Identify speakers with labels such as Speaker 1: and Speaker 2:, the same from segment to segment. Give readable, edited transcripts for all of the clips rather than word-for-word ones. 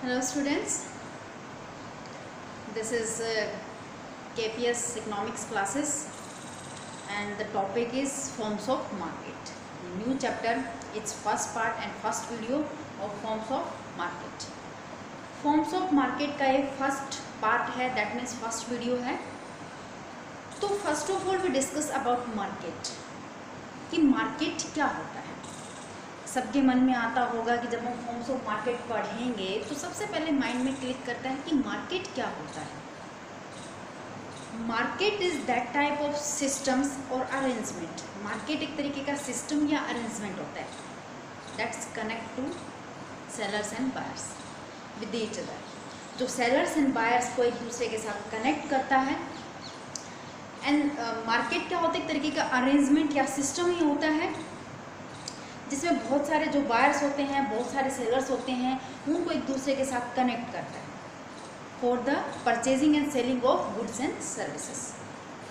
Speaker 1: Hello students, this is KPS economics classes and the topic is forms of market. New chapter, its first part and first video of forms of market. Forms of market का ये first part है, that means first video है. तो first of all we discuss about market, कि market क्या होता है. सबके मन में आता होगा कि जब हम फॉर्म्स ऑफ मार्केट पढ़ेंगे तो सबसे पहले माइंड में क्लिक करता है कि मार्केट क्या होता है. Market is that type of systems और अरेंजमेंट. मार्केट एक तरीके का सिस्टम या अरेंजमेंट होता है that's connect to sellers and buyers with each other. जो सेलर्स एंड बायर्स को एक दूसरे के साथ कनेक्ट करता है. एंड मार्केट क्या होता है, एक तरीके का अरेंजमेंट या सिस्टम ही होता है जिसमें बहुत सारे जो बायर्स होते हैं, बहुत सारे सेलर्स होते हैं, उनको एक दूसरे के साथ कनेक्ट करता है for the purchasing and selling of goods and services.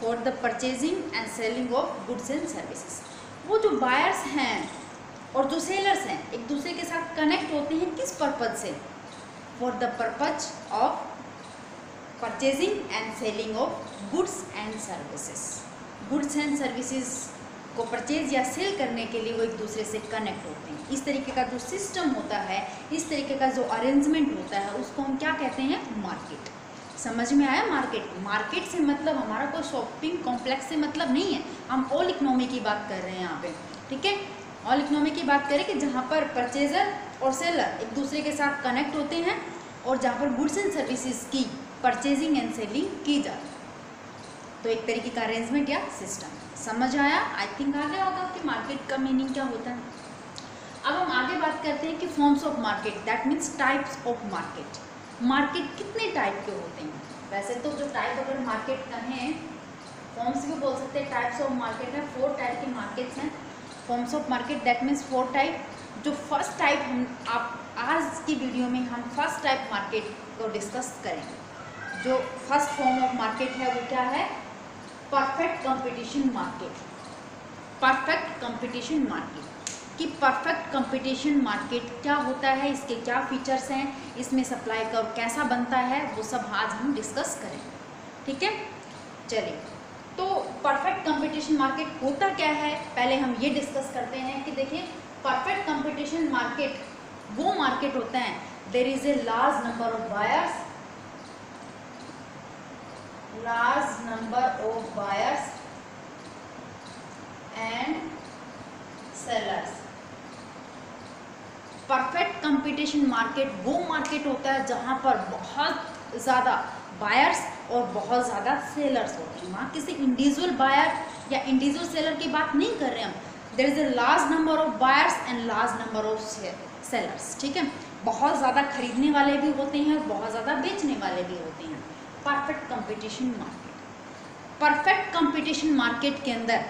Speaker 1: For the purchasing and selling of goods and services. वो जो बायर्स हैं और जो सेलर्स हैं एक दूसरे के साथ कनेक्ट होते हैं किस पर्पज से? For the purpose of purchasing and selling of goods and services. Goods and services को परचेज या सेल करने के लिए वो एक दूसरे से कनेक्ट होते हैं. इस तरीके का जो सिस्टम होता है, इस तरीके का जो अरेंजमेंट होता है, उसको हम क्या कहते हैं? मार्केट. समझ में आया? मार्केट. मार्केट से मतलब हमारा कोई शॉपिंग कॉम्प्लेक्स से मतलब नहीं है. हम ऑल इकोनॉमी की बात कर रहे हैं यहाँ पे. ठीक है, ऑल इकोनॉमी की बात करें कि जहाँ पर परचेजर और सेलर एक दूसरे के साथ कनेक्ट होते हैं और जहाँ पर गुड्स एंड सर्विसेज की परचेजिंग एंड सेलिंग की जाती है. तो एक तरीके का अरेंजमेंट या सिस्टम. समझ आया? आई थिंक आ गया होगा कि मार्केट का मीनिंग क्या होता है. अब हम आगे बात करते हैं कि forms of market, that means types of market. Market कितने टाइप के होते हैं? वैसे तो जो टाइप अगर मार्केट कहें, फॉर्म्स भी बोल सकते हैं, टाइप्स ऑफ मार्केट है. 4 टाइप के मार्केट्स हैं. Forms of market that means 4 type. जो फर्स्ट टाइप हम आज की वीडियो में हम फर्स्ट टाइप मार्केट को डिस्कस करेंगे. जो फर्स्ट फॉर्म ऑफ मार्केट है वो क्या है? Perfect competition market. Perfect competition market. कि परफेक्ट कंपटीशन मार्केट क्या होता है, इसके क्या फीचर्स हैं, इसमें सप्लाई कर्व कैसा बनता है, वो सब आज हम डिस्कस करेंगे. ठीक है, चलिए. तो परफेक्ट कंपटीशन मार्केट होता क्या है पहले हम ये डिस्कस करते हैं कि देखिए, परफेक्ट कंपटीशन मार्केट वो मार्केट होता है there is a large number of buyers, large number of buyers and sellers. Perfect competition market वो मार्केट होता है जहां पर बहुत ज़्यादा बायर्स और बहुत ज़्यादा सेलर्स होते हैं. वहाँ किसी इंडिविजुअल बायर या इंडिविजुअल सेलर की बात नहीं कर रहे हम. There is a large number of buyers and large number of sellers. ठीक है, बहुत ज़्यादा खरीदने वाले भी होते हैं और बहुत ज़्यादा बेचने वाले भी होते हैं. Perfect competition market. Perfect competition market के अंदर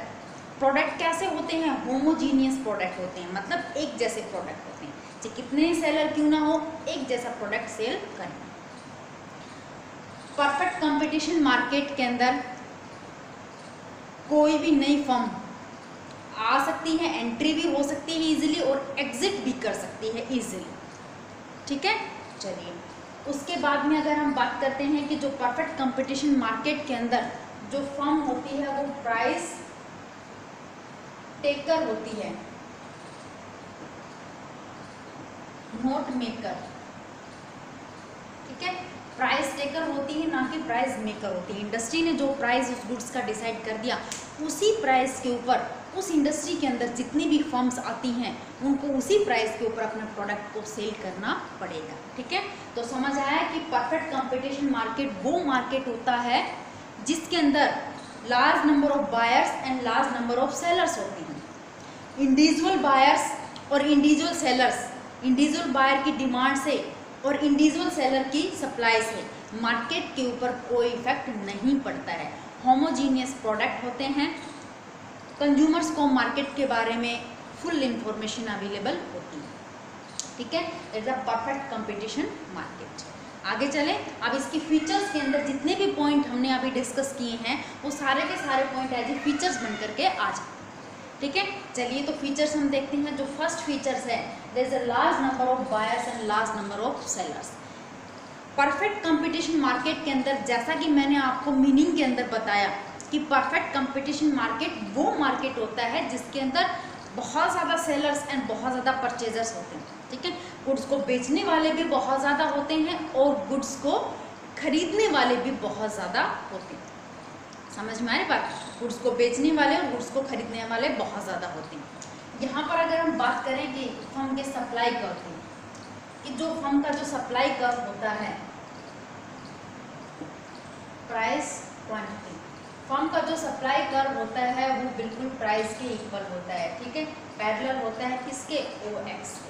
Speaker 1: प्रोडक्ट कैसे होते हैं? होमोजीनियस प्रोडक्ट होते हैं, मतलब एक जैसे प्रोडक्ट होते हैं. चाहे कितने ही सेलर क्यों ना हो, एक जैसा प्रोडक्ट सेल करें. परफेक्ट कंपटीशन मार्केट के अंदर कोई भी नई फर्म आ सकती है, एंट्री भी हो सकती है इजीली और एग्जिट भी कर सकती है इजीली. ठीक है, चलिए. उसके बाद में अगर हम बात करते हैं कि जो परफेक्ट कंपटीशन मार्केट के अंदर जो फर्म होती है वो प्राइस टेकर होती है, नोट मेकर. ठीक है, प्राइस टेकर होती है, ना कि प्राइस मेकर होती है. इंडस्ट्री ने जो प्राइस उस गुड्स का डिसाइड कर दिया, उसी प्राइस के ऊपर उस इंडस्ट्री के अंदर जितनी भी फर्म्स आती हैं उनको उसी प्राइस के ऊपर अपने प्रोडक्ट को सेल करना पड़ेगा. ठीक है, तो समझ आया कि परफेक्ट कंपटीशन मार्केट वो मार्केट होता है जिसके अंदर large number of buyers and large number of sellers होते हैं. इंडिविजुअल बायर्स और इंडिविजुअल सेलर्स, इंडिविजुअल बायर की डिमांड से और इंडिविजुअल सेलर की सप्लाई से मार्केट के ऊपर कोई इफेक्ट नहीं पड़ता है. होमोजीनियस प्रोडक्ट होते हैं. कंज्यूमर्स को मार्केट के बारे में फुल इंफॉर्मेशन अवेलेबल होती है. ठीक है, it's a perfect competition market. आगे चलें. अब इसके फीचर्स के अंदर जितने भी पॉइंट हमने अभी डिस्कस किए हैं वो सारे के सारे पॉइंट एज ए फीचर्स बन करके आ जाते हैं. ठीक है, चलिए तो फीचर्स हम देखते हैं. जो फर्स्ट फीचर्स है, there is a large number of buyers and large number of sellers. Perfect competition market के अंदर, जैसा कि मैंने आपको मीनिंग के अंदर बताया कि परफेक्ट कंपटीशन मार्केट वो मार्केट होता है जिसके अंदर बहुत ज़्यादा सेलर्स एंड बहुत ज़्यादा परचेजर्स होते हैं, ठीक है। गुड्स को बेचने वाले भी बहुत ज़्यादा होते हैं और गुड्स को खरीदने वाले भी बहुत ज़्यादा होते हैं। समझ में आ रही बात? गुड्स को बेचने वाले और गुड्स को खरीदने वाले बहुत ज़्यादा होते हैं। यहाँ पर अगर हम बात करें कि फर्म के सप्लाई कर्व की, कि जो फर्म का जो सप्लाई कर्व होता है, प्राइस क्वांटिटी, फर्म का जो सप्लाई कर्व होता है वो बिल्कुल प्राइस के इक्वल होता है, ठीक है। पैरेलल होता है किसके? OX के।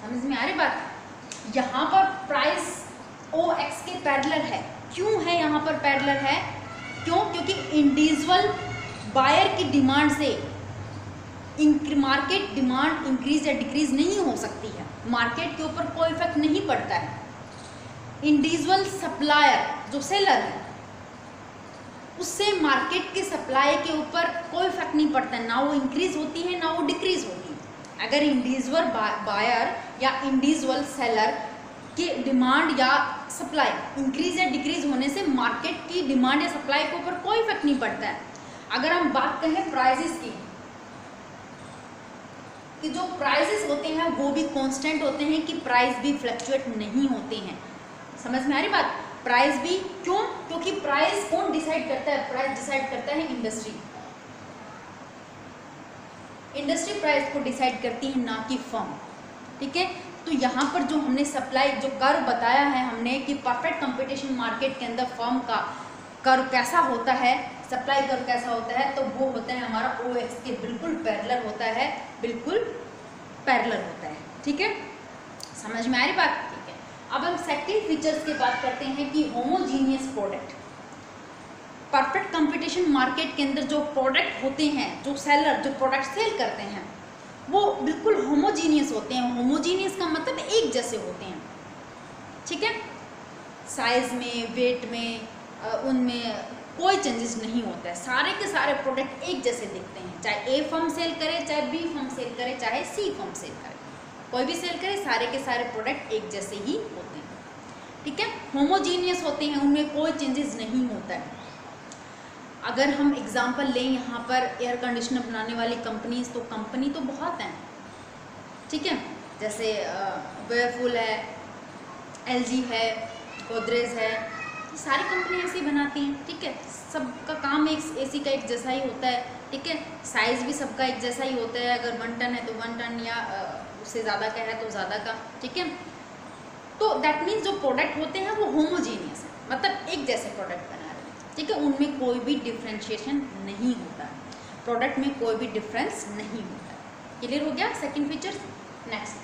Speaker 1: समझ में आ रही बात? यहाँ पर प्राइस OX के पैरेलल है। क्यों है यहाँ पर पैरेलल है? क्यों? क्योंकि इंडिविजुअल बायर की डिमांड से मार्केट डिमांड इंक्रीज या डिक्रीज नहीं हो सकती है, मार्केट के ऊपर कोई इफेक्ट नहीं पड़ता है। इंडिविजुअल सप्लायर जो सेलर है उससे मार्केट के सप्लाई के ऊपर कोई इफेक्ट नहीं पड़ता है, ना वो इंक्रीज होती है ना वो डिक्रीज होती है। अगर इंडिविजुअल बायर या इंडिविजुअल सेलर की डिमांड या सप्लाई इंक्रीज या डिक्रीज होने से मार्केट की डिमांड या सप्लाई के ऊपर कोई इफेक्ट नहीं पड़ता है। अगर हम बात करें प्राइसेस की, कि जो प्राइसेस होते हैं वो भी कांस्टेंट होते हैं, कि प्राइस भी फ्लक्चुएट नहीं होते हैं। समझ में आ रही बात? प्राइस भी क्यों? क्योंकि प्राइस कौन डिसाइड करता है? प्राइस डिसाइड करता है इंडस्ट्री। इंडस्ट्री प्राइस को डिसाइड करती है, ना कि फर्म, ठीक है। तो यहाँ पर जो हमने सप्लाई जो कर्व बताया है हमने कि परफेक्ट कंपटीशन मार्केट के अंदर फर्म का कर्व कैसा होता है, सप्लाई कर्व कैसा होता है, तो वो होता है हमारा OX के बिल्कुल पैरेलल होता है, बिल्कुल पैरेलल होता है, ठीक है। समझ में आ रही बात? ठीक है। अब हम सेकंड फीचर्स की बात करते हैं कि homogeneous product. Perfect competition market के अंदर जो प्रोडक्ट होते हैं, जो सेलर जो प्रोडक्ट सेल करते हैं वो बिल्कुल होमोजीनियस होते हैं। होमोजीनियस का मतलब एक जैसे होते हैं, ठीक है। साइज में, वेट में, उनमें कोई चेंजेस नहीं होता है। सारे के सारे प्रोडक्ट एक जैसे दिखते हैं, चाहे A फर्म सेल करे, चाहे B फर्म सेल करे, चाहे C फर्म सेल करे, कोई भी सेल करे, सारे के सारे प्रोडक्ट एक जैसे ही होते हैं, ठीक है। होमोजीनियस होते हैं, उनमें कोई चेंजेस नहीं होता है। अगर हम एग्जांपल लें यहाँ पर एयर कंडीशनर बनाने वाली कंपनीज, तो कंपनी तो बहुत हैं, ठीक है। जैसे वेयरफूल है, LG है, गोदरेज है, सारी कंपनी ऐसी बनाती हैं, ठीक है। सबका काम एक AC का एक जैसा ही होता है, ठीक है। साइज़ भी सबका एक जैसा ही होता है, अगर 1 टन है तो 1 टन या उससे ज़्यादा का है तो ज़्यादा का, ठीक है। तो दैट मीन्स जो प्रोडक्ट होते हैं वो होमोजीनियस है, मतलब एक जैसे प्रोडक्ट बना रहे हैं, ठीक है। उनमें कोई भी डिफ्रेंशिएशन नहीं होता है, प्रोडक्ट में कोई भी डिफरेंस नहीं होता है। क्लियर हो गया second feature. Next,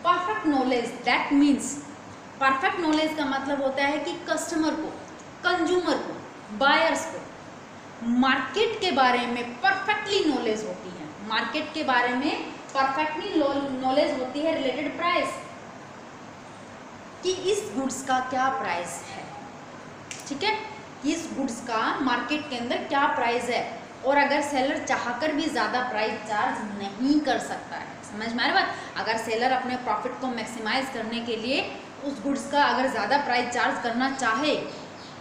Speaker 1: perfect knowledge. That means perfect knowledge का मतलब होता है कि कस्टमर को, कंज्यूमर को, बायर्स को मार्केट के बारे में परफेक्टली नॉलेज होती है। मार्केट के बारे में परफेक्टली नॉलेज होती है रिलेटेड प्राइस, कि इस गुड्स का क्या प्राइस है, ठीक है। इस गुड्स का मार्केट के अंदर क्या प्राइस है, और अगर सेलर चाहकर भी ज़्यादा प्राइस चार्ज नहीं कर सकता है। समझ में आ रही बात? अगर सेलर अपने प्रॉफिट को मैक्सिमाइज करने के लिए उस गुड्स का अगर ज़्यादा प्राइस चार्ज करना चाहे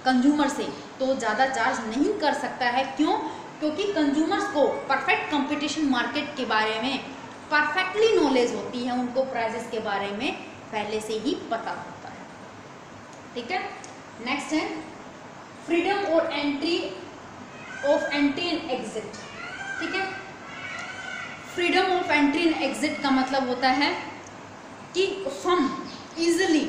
Speaker 1: कंज्यूमर से, तो ज़्यादा चार्ज नहीं कर सकता है। क्यों? क्योंकि कंज्यूमर्स को परफेक्ट कंपटीशन मार्केट के बारे में परफेक्टली नॉलेज होती है, उनको प्राइसेस के बारे में पहले से ही पता होता है, ठीक है। नेक्स्ट है फ्रीडम और entry of entry and exit, ठीक है। Freedom of entry and exit का मतलब होता है कि फर्म इजीली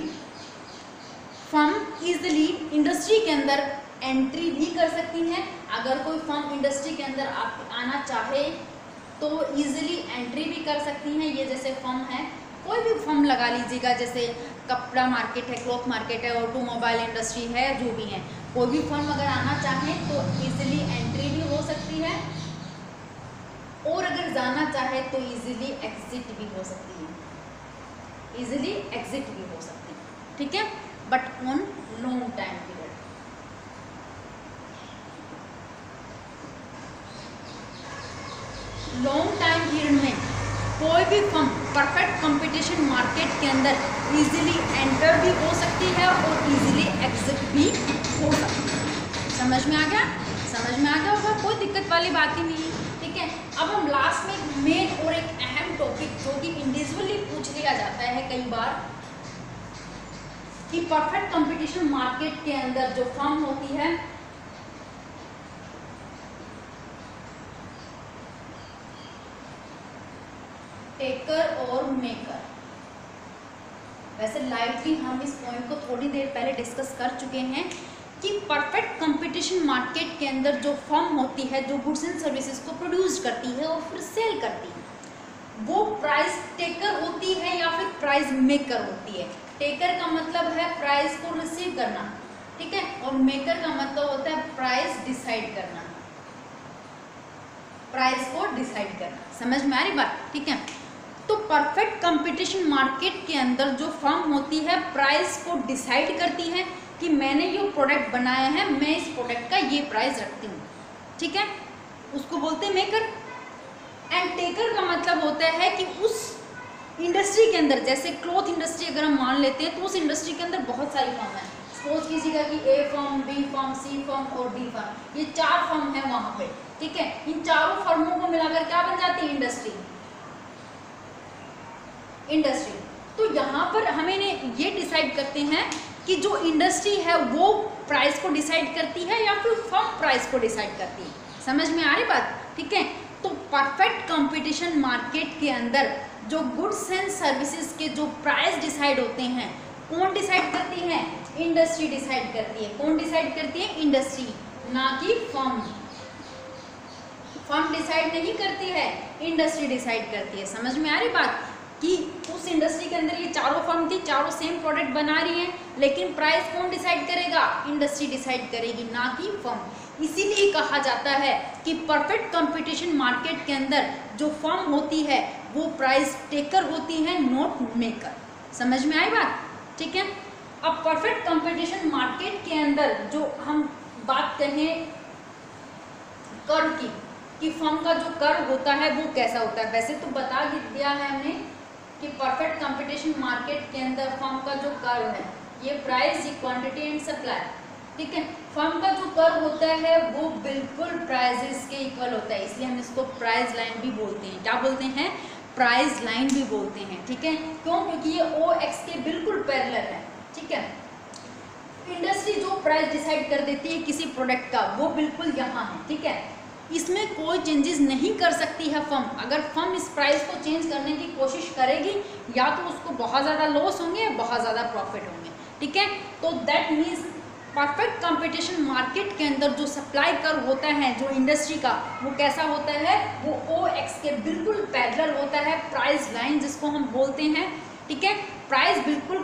Speaker 1: इंडस्ट्री के अंदर एंट्री भी कर सकती हैं। अगर कोई फर्म इंडस्ट्री के अंदर आना चाहे तो इजीली एंट्री भी कर सकती हैं। ये जैसे फर्म है, कोई भी फर्म लगा लीजिएगा, जैसे कपड़ा मार्केट है, क्लॉथ मार्केट है, ऑटोमोबाइल इंडस्ट्री है, जो भी है, कोई भी फर्म अगर आना चाहे तो इजीली एंट्री भी हो सकती है, और अगर जाना चाहे तो इजीली एग्जिट भी हो सकती है, इजीली एग्जिट भी हो सकती है, ठीक है। But on long time period. Long time period में कोई भी फर्म परफेक्ट कंपटीशन मार्केट के अंदर इजीली एंटर भी हो सकती है और इजीली एग्जिट भी हो सकती है। समझ में आ गया? समझ में आ गया होगा, कोई दिक्कत वाली बात ही नहीं है। ठीक है, अब हम लास्ट में एक मेन और एक अहम टॉपिक जो कि इंडिविजुअली पूछ लिया जाता है कई बार, कि परफेक्ट कंपटीशन मार्केट के अंदर जो फर्म होती है टेकर और मेकर। वैसे लाइटली हम इस पॉइंट को थोड़ी देर पहले डिस्कस कर चुके हैं कि परफेक्ट कंपटीशन मार्केट के अंदर जो फर्म होती है जो गुड्स एंड सर्विसेज को प्रोड्यूस करती है और फिर सेल करती है, वो प्राइस टेकर होती है या फिर प्राइस मेकर होती है। टेकर का मतलब है प्राइस को रिसीव करना, ठीक है, और मेकर का मतलब होता है प्राइस डिसाइड करना, प्राइस को डिसाइड करना। समझ में आ रही बात? ठीक है, तो परफेक्ट कंपटीशन मार्केट के अंदर जो फर्म होती है प्राइस को डिसाइड करती है कि मैंने ये प्रोडक्ट बनाया है, मैं इस प्रोडक्ट का ये प्राइस रखती हूँ, ठीक है, उसको बोलते हैं मेकर। एंड टेकर का मतलब होता है कि उस इंडस्ट्री के अंदर, जैसे क्लॉथ इंडस्ट्री अगर हम मान लेते हैं तो उस इंडस्ट्री के अंदर बहुत सारी फर्म है। सपोज कीजिएगा कि ए फर्म, बी फर्म, सी फर्म और डी फर्म, ये 4 फर्म है वहाँ पे, ठीक है। इन चारों फर्मों को मिलाकर क्या बन जाती है? इंडस्ट्री। तो यहाँ पर हमें ये डिसाइड करते हैं कि जो इंडस्ट्री है वो प्राइस को डिसाइड करती है या फिर फर्म प्राइस को डिसाइड करती है। समझ में आ रही बात? ठीक है, तो परफेक्ट कंपटीशन मार्केट के अंदर जो गुड्स एंड सर्विसेज के जो प्राइस डिसाइड होते हैं, कौन डिसाइड करती है? इंडस्ट्री डिसाइड करती है। कौन डिसाइड करती है? इंडस्ट्री, ना कि फर्म। फर्म डिसाइड नहीं करती है, इंडस्ट्री डिसाइड करती है। समझ में आ रही बात कि उस इंडस्ट्री के अंदर ये चारों फर्म थी, चारों सेम प्रोडक्ट बना रही हैं, लेकिन प्राइस कौन डिसाइड करेगा? इंडस्ट्री डिसाइड करेगी, ना कि फर्म। इसीलिए कहा जाता है कि परफेक्ट कंपटीशन मार्केट के अंदर जो फर्म होती है वो प्राइस टेकर होती है, नॉट मेकर। समझ में आई बात? ठीक है, अब परफेक्ट कंपटीशन मार्केट के अंदर जो हम बात करें कर की, कि फर्म का जो कर होता है वो कैसा होता है। वैसे तो बता दिया है हमने कि परफेक्ट कंपटीशन मार्केट के अंदर फर्म का जो कर है ये प्राइस, क्वांटिटी एंड सप्लाई, ठीक है। फर्म का जो कर होता है वो बिल्कुल प्राइसेस के इक्वल होता है, इसलिए हम इसको प्राइस लाइन भी बोलते हैं। क्या बोलते हैं? प्राइस लाइन भी बोलते हैं, ठीक है। क्यों? क्योंकि ये OX के बिल्कुल पैरेलल है, ठीक है। इंडस्ट्री जो प्राइस डिसाइड कर देती है किसी प्रोडक्ट का वो बिल्कुल यहाँ है, ठीक है। इसमें कोई चेंजेस नहीं कर सकती है फर्म। अगर फर्म इस प्राइस को चेंज करने की कोशिश करेगी या तो उसको बहुत ज़्यादा लॉस होंगे या बहुत ज़्यादा प्रॉफिट होंगे, ठीक है। तो that means perfect competition market के अंदर जो सप्लाई कर होता है जो इंडस्ट्री का, वो कैसा होता है? वो OX के बिल्कुल पैरेलल होता है, प्राइस लाइन जिसको हम बोलते हैं, ठीक है। प्राइस बिल्कुल